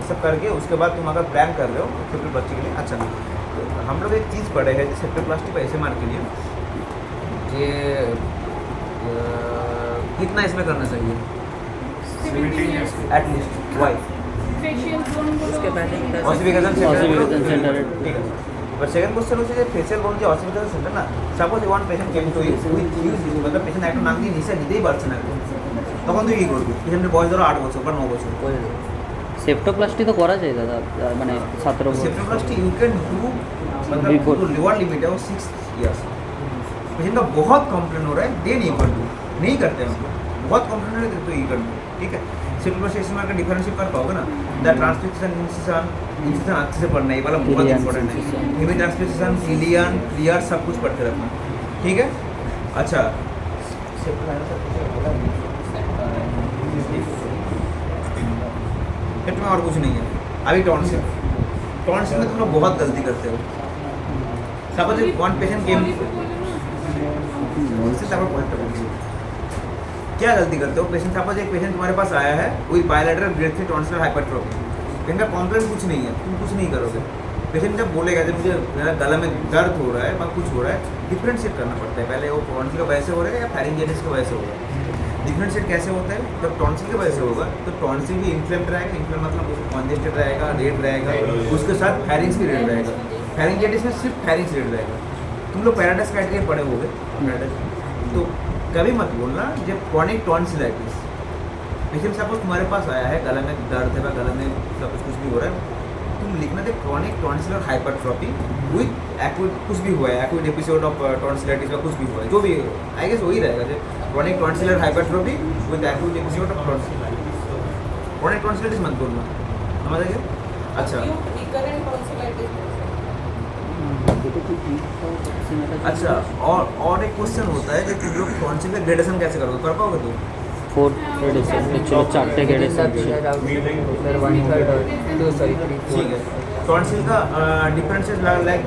सब करके उसके बाद तुम अगर प्लान कर रहे हो सेप्टोप्लास्टी के लिए। अच्छा, तो हम लोग एक चीज़ पढ़े हैं सेप्टोप्लास्टी का एस के लिए कि कितना इसमें करना चाहिए एटलीस्ट वाई उसके पहले ऑसिफिकेशन सेंटर, ठीक है। बट सेकंड क्वेश्चन হচ্ছে যে ফেসিয়াল বোন যে অসিফিকেশন সেন্টার না, suppose one patient came to you with huge मतलब পেশেন্ট একটা নাম দিয়ে নিচে নিতেই পারছে না, তখন তুই কী করবি? পেশেন্টের বয়স ধরো 8 বছর বা 9 বছর। सेप्टोप्लास्टी तो करा जाए दादा, मैंने 17 सेप्टोप्लास्टी यू कैन डू मतलब लोअर लिमिट है वो 6 इयर्स। पेशेंट का बहुत कंप्लेन हो रहा है देन यू कैन डू, नहीं करते हम लोग, बहुत कंप्लेन हो रहा है तो यू कैन डू, ठीक है। सेप्टोप्लास्टी इसमें अगर डिफरेंशिएट कर पाओगे ना, द ट्रांसफिक्शन इंसिशन अच्छे से पढ़ना, ये वाला बहुत इंपॉर्टेंट है। हेमी ट्रांसफिक्शन क्लियर क्लियर सब कुछ पढ़ते रखना, ठीक है। अच्छा पेट में और कुछ नहीं है। अभी टॉन्सिल में तुम लोग बहुत गलती करते हो। सपोज वन पेशेंट केम क्या गलती करते हो? पेशेंट सपोज एक पेशेंट तुम्हारे पास आया है with bilateral grade 3 tonsillar hypertrophy, इनका कॉम्प्लेन कुछ नहीं है, तुम कुछ नहीं करोगे। पेशेंट जब बोलेगा जब मुझे मेरा गला में दर्द हो रहा है या कुछ हो रहा है, डिफरेंशिएट करना पड़ता है। पहले वो टॉन्सिल का वजह से हो रहा है या फैरिंजाइटिस की वजह से होगा। डिफरेंशिएट कैसे होता है? जब टॉन्सिल की वजह से होगा तो टॉन्सिल भी इन्फ्लेम्ड रहेगा, इन्फ्लेम मतलब कॉन्जेस्टेड रहेगा, रेड रहेगा, उसके साथ फैरिंग्स भी रेड रहेगा। फैरिंजाइटिस में सिर्फ फैरिंग्स रेड रहेगा। तुम लोग पैराडाइस क्राइटेरिया पढ़े होगे, तो कभी मत बोलना जब क्रॉनिक टॉन्सिलाइटिस पेशेंट सपोज तुम्हारे पास आया है, गला में दर्द है, गला में सब कुछ भी हो रहा है, तुम लिखना थे chronic tonsillar hypertrophy with acute कुछ भी हुआ है, एक्यूट एपिसोड ऑफ टॉन्सिलाइटिस का कुछ भी हुआ है, जो भी आई गेस वही रहेगा जो chronic tonsillar hypertrophy with acute episode of tonsillitis. Chronic tonsillitis मत बोलना, समझ आइए। अच्छा अच्छा, और एक क्वेश्चन होता है कि तुम लोग टॉन्सिल का ग्रेडेशन कैसे करोगे? कर पाओगे तुम? 4 ग्रेडेशन एक्चुअली 4 ग्रेडेशन ठीक है। टॉन्सिल का differences like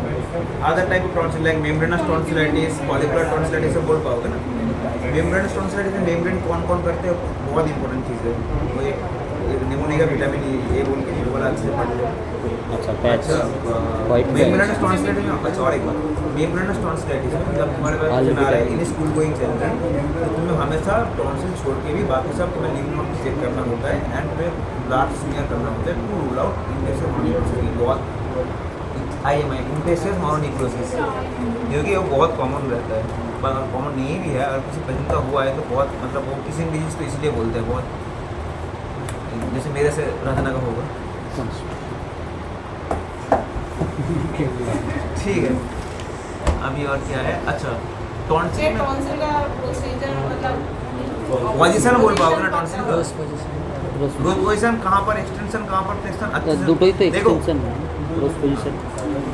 other type of tonsil like membranes tonsillitis, follicular tonsillitis सब बोल पाओगे ना? मेम्ब्रेनस टॉन्सिलाइटिस में मेम्ब्रेन कौन कौन करते हैं, बहुत इंपॉर्टेंट चीज़ है वो। एक निमोनिया का विटामिन ए बोल के वो वाला अच्छे से पढ़ लो। अच्छा पैच वाइट मेम्ब्रेनस टॉन्सिलाइटिस में अच्छा, और एक बात, मेम्ब्रेनस टॉन्सिलाइटिस में जब तुम्हारे पास आ रहा है इन स्कूल गोइंग चिल्ड्रन, तो तुम्हें हमेशा टॉन्सिल छोड़ के भी बाकी सब तुम्हें लिम्फ नोड चेक करना होता है एंड तुम्हें ब्लड स्मीयर करना होता है to rule out invasive mononucleosis, बहुत IMI इन्वेसिव मोनोन्यूक्लियोसिस, क्योंकि वो बहुत कॉमन रहता है। पर अगर कॉमन नहीं भी है, अगर किसी पेशेंट का हुआ है तो बहुत मतलब वो किसी डिजीज को इसलिए बोलते हैं बहुत, जैसे मेरे से रहना का होगा, ठीक है। अभी और क्या है? अच्छा टॉन्सिल का प्रोसीजर मतलब पोजीशन बोल पाओगे ना? टॉन्सिल का रोज पोजीशन कहाँ पर, एक्सटेंशन कहाँ पर, फ्लेक्शन अच्छे से দুটোই তো देखो। এক্সটেনশন রোজ পজিশন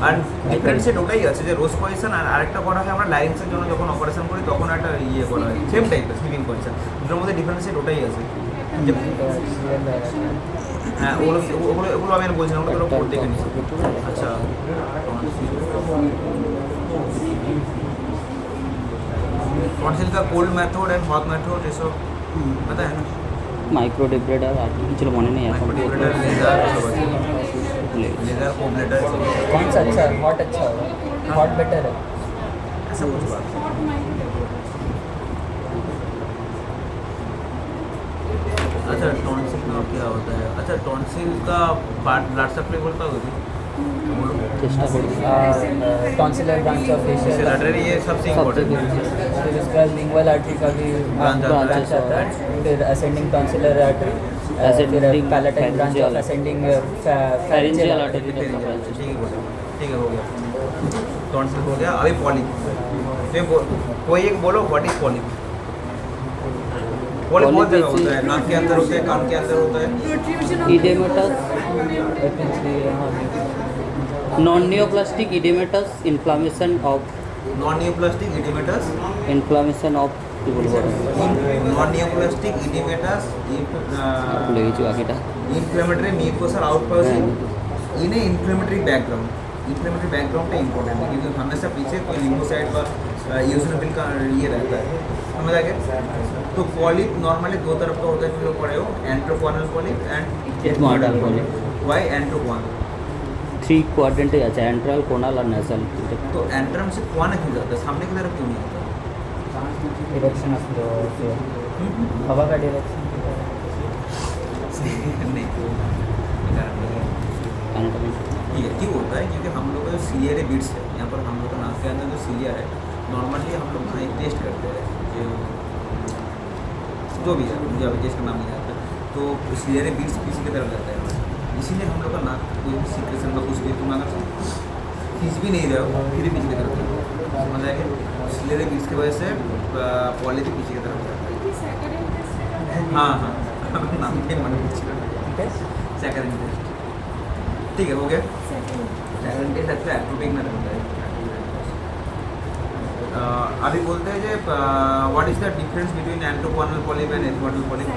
আর ডিফারেন্সিয়েট ওটাই আছে যে রোজ পজিশন আর আরেকটা করা হয় আমরা লাইন্সের জন্য যখন অপারেশন করি তখন একটা ইয়ে করা হয় সেম টাইপের স্লিপিং পজিশন, দুটোর মধ্যে ডিফারেন্সিয়েট ওটাই আছে। হ্যাঁ ওগুলো ওগুলো ওগুলো আমি আর বলছিলাম, ওগুলো তোরা দেখে নিচ্ছি। अच्छा टॉन्सिल का cold method and hot method ये सब पता है ना? মাইক্রো ডিব্রেডার আর কিছু মনে নেই এখন। लेजर लेजर कोब्लेटर कौन सा अच्छा है? हॉट अच्छा होगा, हॉट बेटर है। ऐसा कुछ बात। अच्छा टॉन्सिल का क्या होता है? अच्छा टॉन्सिल का ब्लड सप्लाई बोलता होगा চেষ্টা করি tonsillar branch of facial artery, ये सबसे इम्पोर्टेंट है। फिर उसके बाद लिंगुअल आर्टरी का भी ब्रांच ब्रांच आता है, फिर असेंडिंग टॉन्सिलर आर्टरी, फिर palatine branch of ascending pharyngeal artery ठीक है हो गया। टॉन्सिल हो गया। अभी पॉलिप, कोई एक बोलो व्हाट इज पॉलिप? पॉलिप बहुत जगह होता है, नाक के अंदर होता है, कान के अंदर होता है। Oedematous non neoplastic oedematous inflammation of non neoplastic oedematous, কি বলবো नॉन नियोप्लास्टिक इडिमेटस ভুলে গেছি বাকিটা। Inflammatory mucosal outpouching in a inflammatory background. Inflammatory background का इंपॉर्टेंट है क्योंकि हमेशा पीछे कोई लिम्फोसाइट का यूसिनोफिल का ये रहता है, समझ आ गया? तो पॉलिप नॉर्मली दो तरफ का होता है, जो पड़े हो antrochoanal polyp and ethmoidal polyp. Why antrochoanal. 3 কোয়াড্রেন্টে আছে অ্যান্ট্রাল কোনাল আর ন্যাসাল। तो एंट्रम से क्वान क्यों जाता है, सामने की तरफ क्यों नहीं आता? डायरेक्शन ऑफ द हवा का डायरेक्शन। नहीं, कारण नहीं है। ये क्यों होता है? क्योंकि हम लोग का जो सीलियर बीट्स है, यहाँ पर हम लोग का नाक के अंदर जो सीलियर है, नॉर्मली हम लोग ना एक टेस्ट करते हैं जो भी है, मुझे अभी टेस्ट का नाम नहीं आता, तो सीलियर बीट्स पीछे की तरफ जाता है, इसीलिए हम लोग का नाक कोई भी सीक्रेशन का कुछ भी तुम अगर खींच भी नहीं रहे हो फिर भी पीछे की तरफ जाता है, समझ आएगा? सीलियर बीट्स की वजह से पॉली भी पीछे की तरफ जाता है। हाँ हाँ नाम के मन पीछे सेकंड टेस्ट। ठीक है, हो गया। सेकंड टेस्ट अच्छा एट्रोपिक में रहता है। अभी बोलते हैं जे what is the difference between antrochoanal polyp and ethmoidal polyp?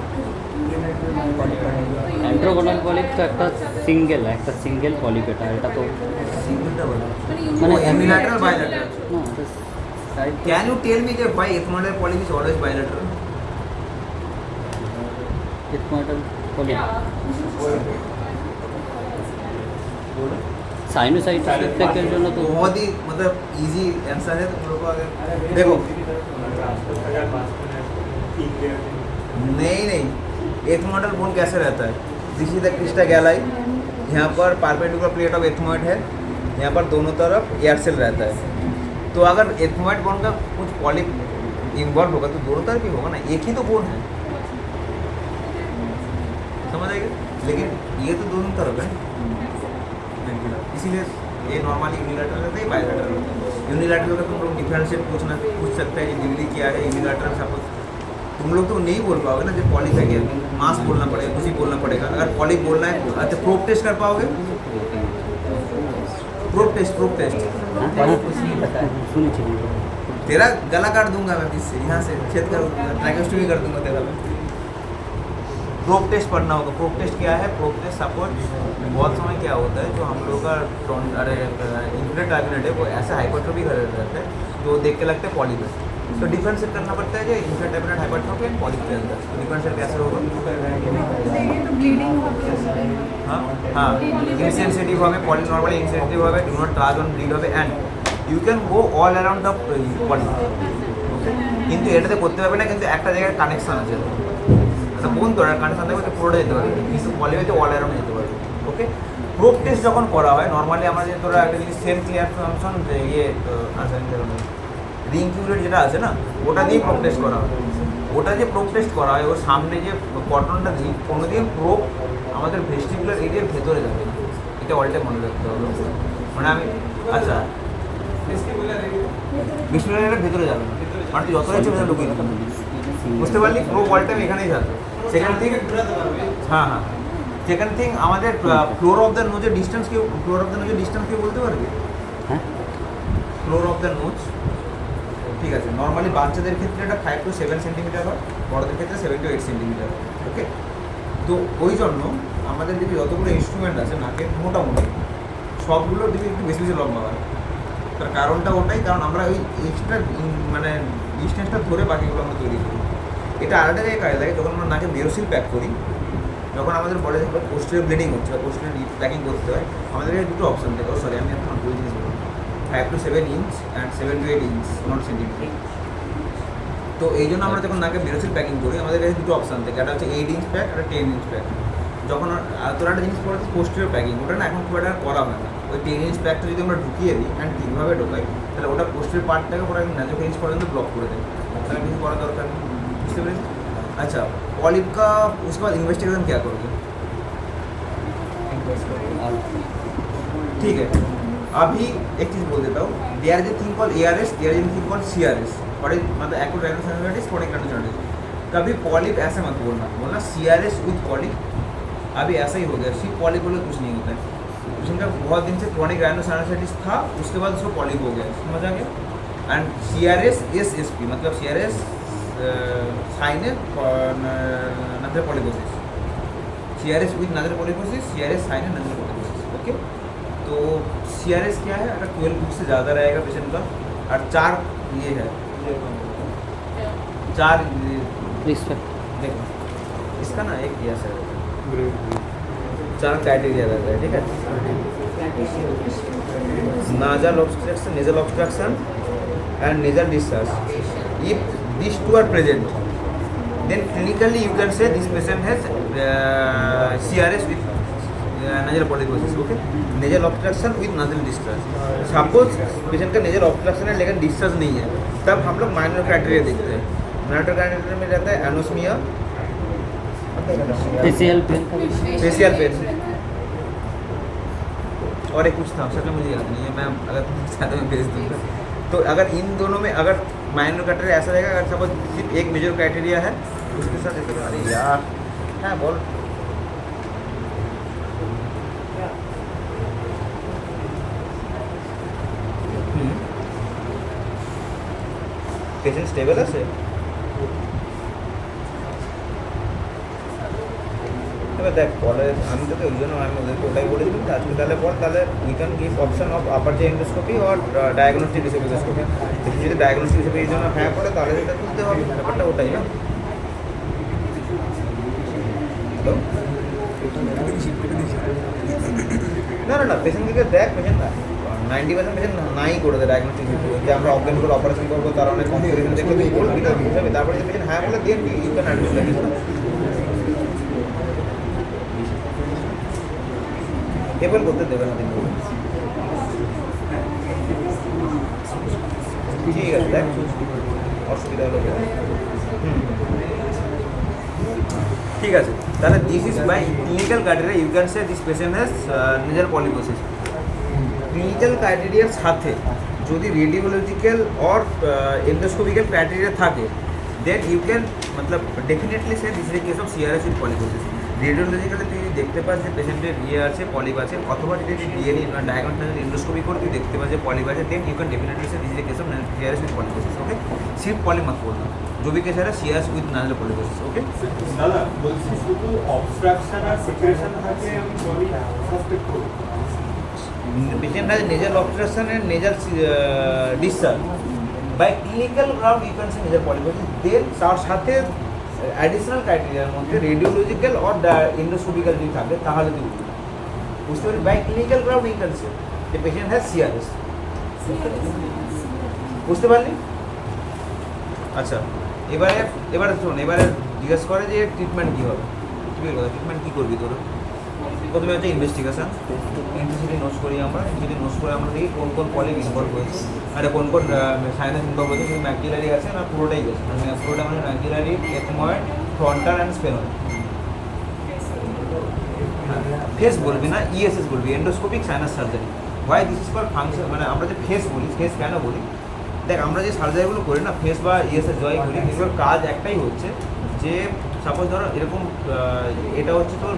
Antrochoanal polyp তো একটা সিঙ্গেল পলিপ, এটা তো सिंगल डबल মানে यूनिलैटरल बायलैटरल। না कैन यू टेल मी जे why ethmoidal polyp is always bilateral? Ethmoidal polyp sinusitis ইনফেক্টের জন্য তো बहुत ही मतलब इजी आंसर है तुम लोग को। अगर देखो नहीं एथमोडल बोन कैसे रहता है? दिस इज द क्रिस्टा गैलाई, यहाँ पर परपेंडिकुलर प्लेट ऑफ एथमोइड है, यहाँ पर दोनों तरफ एयर सेल रहता है। तो अगर एथमोइड बोन का कुछ पॉलिप इन्वॉल्व होगा तो दोनों तरफ ही होगा ना, एक ही तो बोन है, समझ आएगा? लेकिन ये तो दोनों तरफ है, इसीलिए ये नॉर्मली यूनिलैटरल रहता है, बायलैटरल रहता है। यूनिलैटरल का तुम लोग डिफरेंशिएट पूछ सकते हैं, डिग्री क्या है यूनिलैटरल। सपोज तुम लोग तो नहीं बोल पाओगे ना, जब पॉलिप है कि मास बोलना पड़ेगा, कुछ ही बोलना पड़ेगा। अगर पॉलिप बोलना है अच्छा प्रोब टेस्ट कर पाओगे? प्रोब टेस्ट कुछ नहीं पता है। শুনেছি तेरा गला काट दूंगा मैं इससे, यहाँ से छेद कर दूंगा, ट्रैकेस्टोमी कर दूंगा तेरा मैं। प्रोब टेस्ट पढ़ना होगा। प्रोब टेस्ट क्या है? प्रोब टेस्ट सपोज बहुत समय क्या होता है, जो हम लोग का इंफ्लेट टर्मिनेट है वो ऐसा हाइपरट्रोफी कर रहता है तो देख के लगता है पॉलिप है, तो डिफरेंशिएट करना पड़ता है जो इंफ्लेट टर्मिनेट हाइपरट्रोफी एंड पॉलिप के अंदर। तो डिफरेंशिएट कैसे होगा? हाँ हाँ इनसेंसिटिव হবে, पॉली नॉर्मली इनसेंसिटिव হবে, do not trans on bleed হবে and you can go all around the body. Okay, কিন্তু এটাতে করতে পারবে না, কিন্তু একটা জায়গায় কানেকশন আছে, একটা বোন তো কানেকশন থাকবে তো পুরোটা যেতে পারবে, কিন্তু পলিপেতে অল অ্যারাউন্ড যেতে পারবে। ওকে, প্রোব টেস্ট যখন করা হয় নর্মালি আমরা যে তোরা একটা জিনিস সেম ক্লিয়ার ফাংশন ইয়ে রিং কিউরেট যেটা আছে না, ওটা দিয়ে প্রোব টেস্ট করা হয়। ওটা যে প্রোব টেস্ট করা হয় ওর সামনে যে কটনটা দিই কোনোদিন প্রোব আমাদের ভেস্টিবুলার এরিয়ার ভেতরে যাবে না, এটা অলটাই মনে রাখতে হবে। মানে আমি আচ্ছা ভেস্টিবুলার এরিয়ার ভেতরে যাবে না, মানে তুই যত ইচ্ছে ভেতরে ঢুকিয়ে দেবে, বুঝতে পারলি? প্রোব অল টাইম এখানেই থাকবে। সেকেন্ড থিং, হ্যাঁ সেকেন্ড থিং আমাদের ফ্লোর অফ দ্য নোজের ডিস্টেন্স কেউ বলতে পারবে? হ্যাঁ ফ্লোর অফ দ্য নোজ, ঠিক আছে, নর্মালি বাচ্চাদের ক্ষেত্রে এটা 5 to 7 সেন্টিমিটার হয়, বড়দের ক্ষেত্রে 7 to 8 সেন্টিমিটার। ওকে, তো ওই জন্য আমাদের দিকে যতগুলো ইনস্ট্রুমেন্ট আছে নাকের মোটামুটি সবগুলোর দিকে একটু বেশি লম্বা হয়। তার কারণটা ওটাই, কারণ আমরা ওই এক্সট্রা মানে ডিস্টেন্সটা ধরে বাকিগুলো আমরা তৈরি করি। এটা আলাদা জায়গায় কাজে লাগে যখন আমরা নাকে মেরোসিল প্যাক করি, যখন আমাদের বডি থেকে পোস্টেরিয়র ব্লিডিং হচ্ছে বা পোস্টেরিয়র প্যাকিং করতে হয়, আমাদের দুটো অপশন থাকে। সরি আমি এখন দুই জিনিস বলবো, 5 to 7 inch and 7 to 8 inch not centimetre. তো এই জন্য আমরা যখন নাকে মেরোসিল প্যাকিং করি আমাদের কাছে দুটো অপশান থাকে, একটা হচ্ছে 8 ইঞ্চ প্যাক, একটা 10 ইঞ্চ প্যাক। যখন তোরা একটা জিনিস পড়ে পোস্টেরিয়র প্যাকিং, ওটা না এখন খুব একটা করা হয় না। ওই 10 ইঞ্চ প্যাকটা যদি আমরা ঢুকিয়ে দিই অ্যান্ড ঠিকভাবে ঢোকাই তাহলে ওটা পোস্টেরিয়র পার্টটাকে পুরো নাজুক ইঞ্চ পর্যন্ত ব্লক করে দেয়, তাহলে কিছু করার দরকার নেই। বুঝতে পেরেছি? अच्छा पॉलिप का उसके बाद इन्वेस्टिगेशन क्या करोगे? ठीक है, अभी एक चीज़ बोल देता हूँ, there is a thing called ARS, there is a thing called CRS, मतलब एक्यूट राइनोसाइनोसाइटिस, क्रोनिक राइनोसाइटिस। कभी पॉलिप ऐसे मत बोलना CRS विद पॉलिप, अभी ऐसा ही हो गया। सिर्फ पॉलिप बोले कुछ नहीं होता है, जिनका बहुत दिन से क्रोनिक राइनोसाइनोसाइटिस था उसके बाद उसको पॉलिप हो गया, समझ आ गया? एंड CRS SSP मतलब CRS sine nasal polyposis, CRS with nasal polyposis, CRS sine nasal polyposis. Okay, तो CRS क्या है? अगर 12 वीक से ज़्यादा रहेगा पेशेंट का और 4 ये है 4 देखो इसका ना एक यस है चार क्राइटेरिया रहता है, ठीक है। nasal obstruction, nasal obstruction and nasal discharge. If these two are present, then clinically you can say this patient has CRS with nasal polyposis, okay, nasal obstruction with nasal discharge. Suppose patient का nasal obstruction है लेकिन discharge नहीं है, तब हम लोग minor criteria देखते हैं। माइनर क्राइटेरिया में रहता है एनोस्मिया, फेशियल पेन का फेशियल पेन, और एक कुछ था सर मुझे याद नहीं है, मैं अगर चाहता हूँ भेज दूँगा। तो अगर इन दोनों में अगर माइनर क्राइटेरिया ऐसा रहेगा, अगर सपोज सिर्फ एक मेजर क्राइटेरिया है उसके साथ ऐसे, अरे यार हाँ बोल, पेशेंट स्टेबल আছে? এবার দেখ বলে, আমি তোকে ওই জন্য আমি ওদেরকে ওটাই বলেছিলাম যে আজকে তাহলে বল, তাহলে we can give option of আপার যে এন্ডোস্কোপি অর ডায়াগনস্টিক এন্ডোস্কোপি। যদি ডায়াগনস্টিক হিসেবে এই জন্য হ্যাঁ করে তাহলে এটা তুলতে হবে, ব্যাপারটা ওটাই না। তো না না না পেশেন্টকে দেখ, পেশেন্ট 90% পেশেন্ট নাই করে দেয় ডায়াগনস্টিক যে আমরা অজ্ঞান করে অপারেশন করবো, তার অনেক কমপ্লিকেশন দেখলে তুই বলবি না হিসাবে, তারপরে যদি পেশেন্ট হ্যাঁ বলে then you can admit that. Table করতে দেবে না দিন, ঠিক আছে দেখ অসুবিধা হলো। ঠিক আছে, তাহলে this is by clinical criteria you can say this patient has nasal polyposis. Clinical ক্রাইটেরিয়ার সাথে যদি রেডিওলজিক্যাল অর এন্ডোস্কোপিক্যাল ক্রাইটেরিয়া থাকে, দেন ইউ ক্যান মতলব definitely say this is a case of CRS with polyposis. রেডিওলজিক্যালে তুই দেখতে pass যে পেশেন্টের ইয়ে আছে, পলিপ আছে, অথবা যদি ডিএনএ ডায়াগনস্টিক এন্ডোস্কোপি করে তুই দেখতে পাস যে পলিপ আছে, then you can definitely say this is a case of CRS with polyposis, okay. सिर्फ पॉली मत बोलना, जो भी केस है CRS with nasal polyposis, okay. দাদা বলছি শুধু অবস্ট্রাকশন আর সিক্রেশন থাকে আমি বলি সাসপেক্ট করি। Patient has nasal obstruction and nasal discharge by clinical ground you can say nasal polyposis, then তার সাথে অ্যাডিশনাল ক্রাইটেরিয়ার মধ্যে রেডিওলজিক্যাল অর এন্ডোস্কোপিক্যাল যদি থাকে তাহলে তুই বুঝতে পারবি। By clinical ground you can say the patient has CRS, বুঝতে পারলি? আচ্ছা এবারে শোন, এবারে জিজ্ঞেস করে যে ট্রিটমেন্ট কী হবে, ট্রিটমেন্ট কী করবি তোরা? প্রথমে হচ্ছে ইনভেস্টিগেশন, ইন্টেন্সিটি নোটস করি আমরা, যদি নোটস করে আমরা দেখি কোন কোন পলিপ ইনভলভ হয়েছে, আর কোন কোন সাইনাস ইনভলভ হয়েছে, শুধু ম্যাকুলারি আছে না পুরোটাই গেছে, পুরোটা মানে maxillary, ethmoid, frontal and sphenoid. FESS বলবি না, ইএসএস বলবি, endoscopic sinus surgery. Why this is called function, মানে আমরা যে ফেস বলি, ফেস কেন বলি দেখ, আমরা যে সার্জারিগুলো করি না ফেস বা ইএসএস জয় করি, এগুলোর কাজ একটাই হচ্ছে যে সাপোজ ধরো এরকম এটা হচ্ছে তোর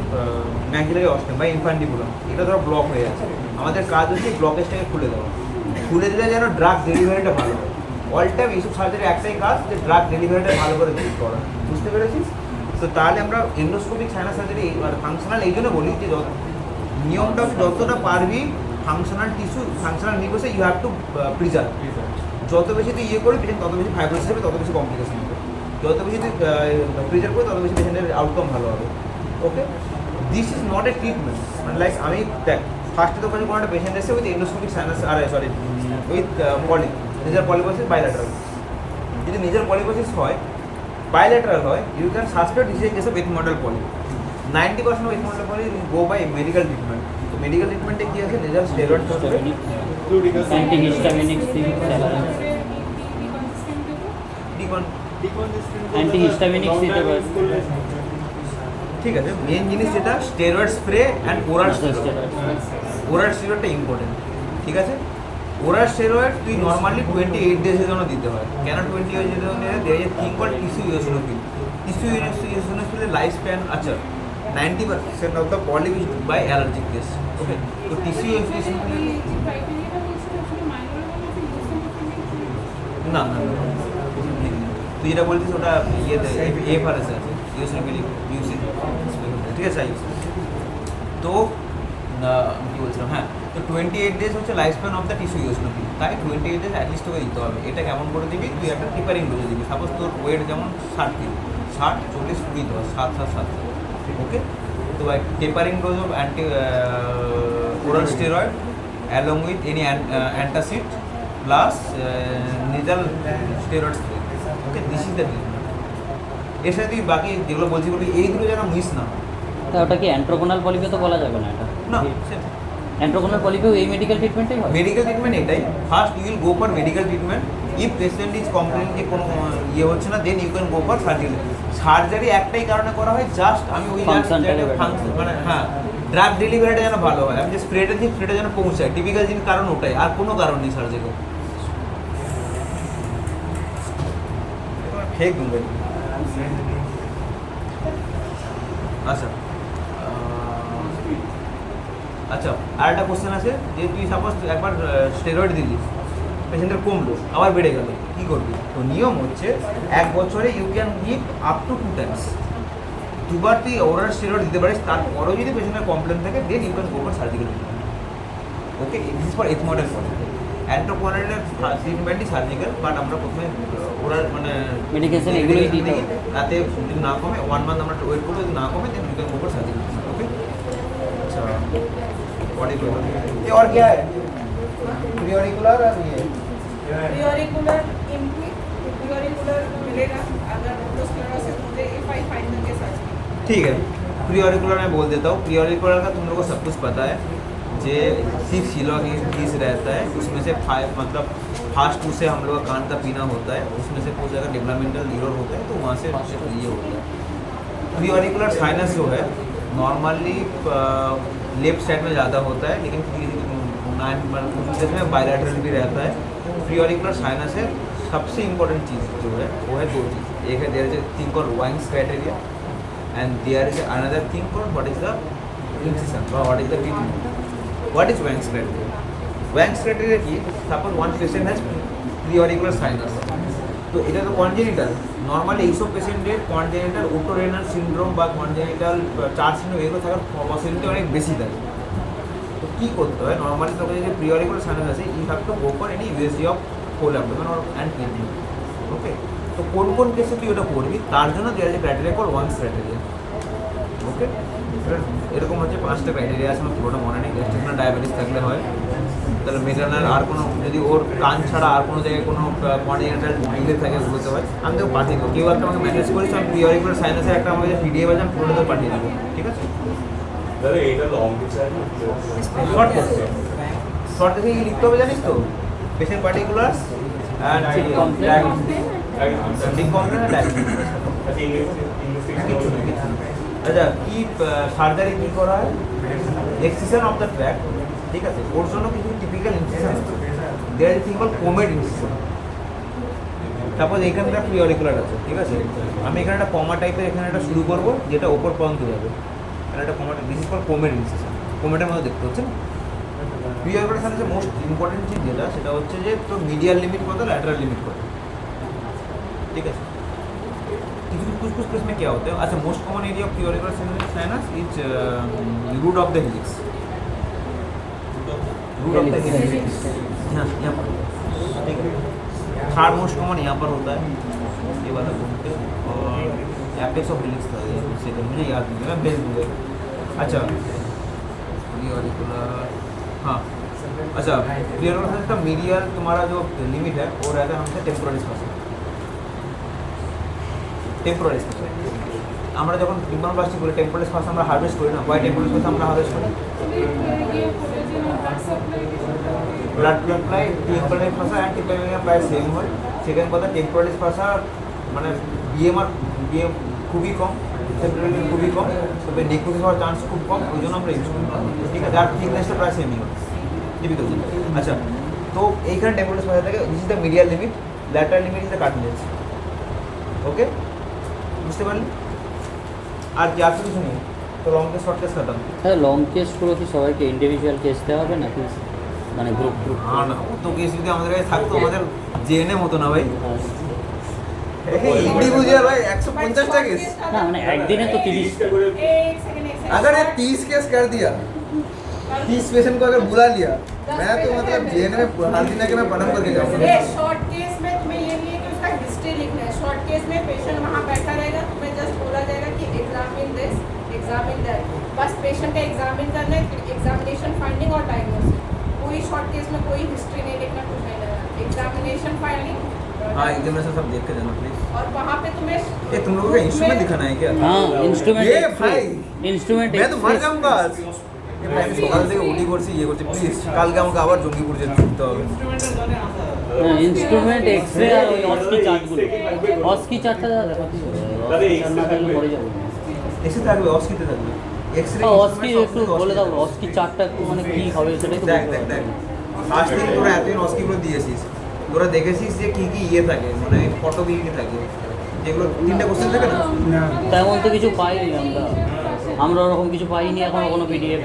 ম্যাকুলারি অস্টেম বা ইনফ্যান্ডিবুলাম, এটা ধরো ব্লক হয়ে আছে, আমাদের কাজ হচ্ছে ব্লকেজটাকে খুলে দেওয়া, খুলে দিলে যেন ড্রাগ ডেলিভারিটা ভালো হয়। অল টাইম এইসব সার্জারি একটাই কাজ যে ড্রাগ ডেলিভারিটা ভালো করে করা, বুঝতে পেরেছিস? তো তাহলে আমরা এন্ডোস্কোপিক সাইনাস সার্জারি ফাংশনাল এই জন্য বলি যে নিয়মটা যতটা পারবি ফাংশনাল টিস্যু, ফাংশনাল নিউক্লিয়াসে ইউ হ্যাভ টু প্রিজার্ভ। যত বেশি তুই ইয়ে করবি পেশেন্ট তত বেশি ফাইব্রোসিস হবে, তত বেশি কমপ্লিকেশন হবে। যত বেশি তুই প্রিজার্ভ করবি তত বেশি পেশেন্টের আউটকাম ভালো হবে, okay. This is not a treatment, মানে লাইক আমি দেখ ফার্স্টে তো কোনো একটা পেশেন্ট এসে উইথ এন্ডোস্কোপিক সাইনাস আর সরি উইথ পলি নিজের পলিপোসিস বাইল্যাটারাল, যদি নিজের পলিপোসিস হয় বাইল্যাটারাল হয় you can suspect this is a case of ethmoidal poly. 90% of ethmoidal poly go by medical treatment. তো মেডিকেল ট্রিটমেন্টে কী আছে, নেজাল স্টেরয়েড অ্যান্টিহিস্টামিনিক অ্যান্টিহিস্টামিনিক ঠিক আছে। মেন জিনিস যেটা steroid spray and oral steroid, oral স্টেরয়েডটা ইম্পর্টেন্ট, ঠিক আছে। ওরাল স্টেরয়েড তুই নর্মালি 28 ডেজের জন্য দিতে হয়। কেন 28 ডেজের জন্য? There is thing called tissue eosinophil. Tissue ইওসিনোফিলের লাইফ স্প্যান আছে 90% of the polyp is by allergic case, okay. তো টিস্যু ইওসিনোফিল না না তুই যেটা বলছিস ওটা ইয়েতে এফআরএস আছে, ইওসিনোফিলিক ইউসিন, ঠিক আছে। তো কী বলছিলাম, হ্যাঁ, তো 28 ডেজ হচ্ছে life span of the tissue eosinophil, তাই 28 ডেজ অ্যাটলিস্ট তোকে দিতে হবে। এটা কেমন করে দিবি, তুই একটা টিপারিং ডোজে দিবি। সাপোজ তোর ওয়েট যেমন 60 কেজি, 60, 40, 20, 10, 7, 7, 7, ওকে। तो tapering dose of anti oral steroid along with any antacid plus nasal steroid spray. Okay, this is the treatment. এর সাথে তুই বাকি যেগুলো বলছি বলবি এইগুলো যেন মিস না হয়। তা ওটা কি অ্যান্ট্রোগোনাল পলিপে তো বলা যাবে না এটা? না, অ্যান্ট্রোগোনাল পলিপেও এই মেডিকেল ট্রিটমেন্টই হয়? মেডিকেল ট্রিটমেন্ট এটাই, first you will go for medical treatment. If patient is complain যে কোনো ইয়ে হচ্ছে না, then you can go for surgery. Surgery একটাই কারণে করা হয়, জাস্ট আমি ওই ফাংশন মানে হ্যাঁ ড্রাগ ডেলিভারিটা যেন ভালো হয়, আমি যে স্প্রেটা দিই স্প্রেটা যেন পৌঁছায়, টিপিক্যাল জিনিস কারণ ওটাই, আর কোনো কারণ নেই সার্জারি। ফেক দুবে। আচ্ছা আচ্ছা, আর একটা কোশ্চেন আছে যে তুই সাপোজ একবার স্টেরয়েড দিলি, পেশেন্টের কমলো, আবার বেড়ে গেল, কী করবি? তো নিয়ম হচ্ছে 1 বছরে you can give up to 2 times. দুবার তুই ওরাল স্টেরয়েড দিতে পারিস, তারপরেও যদি পেশেন্টের কমপ্লেন থাকে then you can go for surgical treatment. Okay, this is for ethmoidal form. অ্যান্ট্রোকোনালের ট্রিটমেন্টই সার্জিক্যাল, বাট আমরা প্রথমে ওরাল মানে মেডিকেশন এগুলোই দিই, তাতে যদি না কমে 1 মান্থ আমরা ওয়েট করবো, যদি না কমে then you can go for surgical treatment. Okay, अच्छा ऑडिकुलर ये और क्या है? प्रीऑडिकुलर और ये प्रीऑडिकुलर प्रीऑडिकुलर मिलेगा अगर स्क्लेरोसिस मुझे if I find the case आज। ठीक है, प्रीऑडिकुलर मैं बोल देता हूँ। प्रीऑडिकुलर का तुम लोगों को सब कुछ पता है, जे 6 किलो की पीस रहता है, उसमें से 5 मतलब फास्ट से हम लोग का कान का पीना होता है, उसमें से कुछ अगर डेवलपमेंटल ईयर होता है तो वहाँ से ये होता है। प्रीऑडिकुलर साइनस जो है नॉर्मली लेफ्ट साइड में ज़्यादा होता है, लेकिन कुछ में बायलैटरल भी रहता है। प्रीऑडिकुलर साइनस है सबसे इम्पोर्टेंट चीज़ जो है वो है 2 चीज़। एक है there is a thing called wings criteria and there is another thing called what is the इncision or what is the treatment. What is Wang's criteria? Wang's criteria কি? Suppose one patient has preauricular sinus, তো এটা তো congenital. Normally এইসব পেশেন্টের congenital ওটোরেনাল syndrome বা congenital charge syndrome এগুলো থাকার পসিবিলিটি অনেক বেশি থাকে। তো কী করতে হয়? নর্মালি তোকে যদি প্রিঅরিকুলার সাইনাস আছে, you have to go for any USG of whole abdomen or and kidney. Okay, তো কোন কোন কেসে তুই ওটা করবি তার জন্য দেয়ার যে ক্রাইটেরিয়া কল ওয়াংস ক্রাইটেরিয়া। ওকে, এরকম হচ্ছে 5টা ক্রাইটেরিয়া আছে, আমার পুরোটা মনে নেই। গ্যাস্ট্রিক ডায়াবেটিস থাকলে হয়, তাহলে মেটারনাল আর কোনো যদি ওর কান ছাড়া আর কোনো জায়গায় কোনো কনজেনিটাল ডিলে থাকে ওগুলোতে হয়। আমি তোকে পাঠিয়ে দেবো, কেউ একটা আমাকে মেসেজ করিস, আমি প্রিঅরিকুলার সাইনাসের একটা আমাকে পিডিএফ আছে, আমি পুরোটা তোকে পাঠিয়ে দেবো, ঠিক আছে? দাদা এটা লং বিচার শর্ট করতে শর্ট দেখে কি লিখতে হবে জানিস তো? Patient particular and the complain diabetes. আচ্ছা, কি সার্জারি কী করা হয়? এক্সিশন অফ দ্য ট্র্যাক, ঠিক আছে? ওর জন্য কিছু টিপিক্যাল ইনসিশন আছে, দেয়ার ইজ থিং কল কোমেড ইনসিশন। সাপোজ এইখানটা প্রিঅরিকুলার আছে, ঠিক আছে? আমি এখানে একটা কমা টাইপের এখানে একটা শুরু করবো, যেটা ওপর পর্যন্ত যাবে, এখানে একটা কমা, দিস ইজ কল কোমেড ইনসিশন। কোমেডের মধ্যে দেখতে হচ্ছে না? প্রিঅরিকুলার সাথে মোস্ট ইম্পর্টেন্ট জিনিস যেটা, সেটা হচ্ছে যে তোর মিডিয়াল লিমিট কত, ল্যাটারাল লিমিট কত, ঠিক আছে? कुछ केस में क्या होता है? अच्छा, most common area of preauricular sinus is root of the helix. Root of the helix यहाँ पर, ठीक है? थर्ड मोस्ट कॉमन यहाँ पर होता है, ये वाला बोलते हैं, और एपेक्स ऑफ हेलिक्स था ये सेकंड, मुझे याद नहीं है, मैं भेज दूँगा। अच्छा, प्रिऑरिकुलर, हाँ, अच्छा, प्रिऑरिकुलर साइनस का मीडियल तुम्हारा जो लिमिट है वो रहता है हमेशा टेम्पोरल स्पेस। টেম্পোরারি স্পেস আমরা যখন টিম্পানোপ্লাস্টি করি, টেম্পোরারি স্পেস আমরা হারভেস্ট করি না। হোয়াই টেম্পোরারি স্পেস আমরা হারভেস্ট করি? Blood supply temporary space and temporary প্রায় সেম হয়। সেখানে কথা টেম্পোরারি স্পেস মানে বিএমআর খুবই কম, টেম্পোরারি খুবই কম, তবে নেক্রোসিস হওয়ার চান্স খুব কম, ওই জন্য আমরা ইউজ করি, ঠিক আছে? আর থিকনেসটা প্রায় সেমই হয়, টিপিক্যাল। আচ্ছা, তো এইখানে টেম্পোরারি স্পেস থাকে, this is the medial limit, lateral limit is the cartilage. Okay, বুঝতে পারলি? আর কি আর কিছু নেই? তো লং কেস শর্ট কেস খতম। হ্যাঁ, লং কেসগুলো কি সবাইকে ইন্ডিভিজুয়াল কেস দেওয়া হবে নাকি মানে গ্রুপ গ্রুপ? না না, ও তো কেস যদি আমাদের কাছে থাকতো, আমাদের জেএনএ মতো না ভাই, इंडिविजुअल भाई 150 टा केस ना मैंने एक दिन है तो 30 एक सेकंड अगर ये 30 केस कर दिया 30 पेशेंट को अगर बुला लिया मैं तो मतलब जेएनए में हर दिन आके मैं पढ़म करके जाऊंगा। ये शॉर्ट केस में तुम्हें ये नहीं है कि उसका हिस्ट्री लिखना है। शॉर्ट केस में पेशेंट वहाँ बैठा रहेगा, तुम्हें जस्ट बोला जाएगा कि एग्जामिन दिस एग्जामिन दैट बस पेशेंट का एग्जामिन करना है एग्जामिनेशन फाइंडिंग और डायग्नोसिस कोई शॉर्ट केस में कोई हिस्ट्री नहीं लिखना कुछ नहीं लिखना एग्जामिनेशन फाइंडिंग हाँ एग्जामिनेशन सब देख के जाना प्लीज। और वहाँ पे तुम्हें ये तुम लोगों का इंस्ट्रूमेंट दिखाना है क्या? हाँ इंस्ट्रूमेंट ये भाई इंस्ट्रूमेंट मैं तो मर जाऊंगा आज। ये भाई সকাল থেকে ওটি করছি ইয়ে করছি প্লিজ কালকে আমাকে আবার জঙ্গিপুর যেতে হবে। ইনস্ট্রুমেন্ট এক্সরে আর ওই অস্কি চার্টগুলো অস্কি চার্টটা দেখো পড়ে যাবো এক্সরে থাকবে অস্কিতে থাকবে এক্সরে অস্কি একটু বলে দাও অস্কি চার্টটা একটু মানে কি হবে সেটাই তো দেখ বলতে দেখ হবে। দেখ ফার্স্ট থিং তোরা এতদিন অস্কিগুলো দিয়েছিস তোরা দেখেছিস যে কি কি ইয়ে থাকে মানে ফটো কি কি থাকে যেগুলো তিনটা কোশ্চেন থাকে না তেমন তো কিছু পাইনি আমরা ওরকম কিছু পাইনি এখনো কোনো পিডিএফ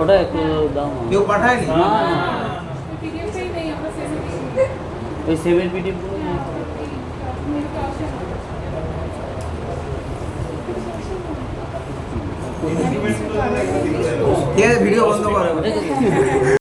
ওটা একটু দাও না। কেউ পাঠায়নি না না पीडीएफ से ही नहीं हम लोग से ওই সেভেন পিডিএফগুলো ঠিক আছে ভিডিও বন্ধ করো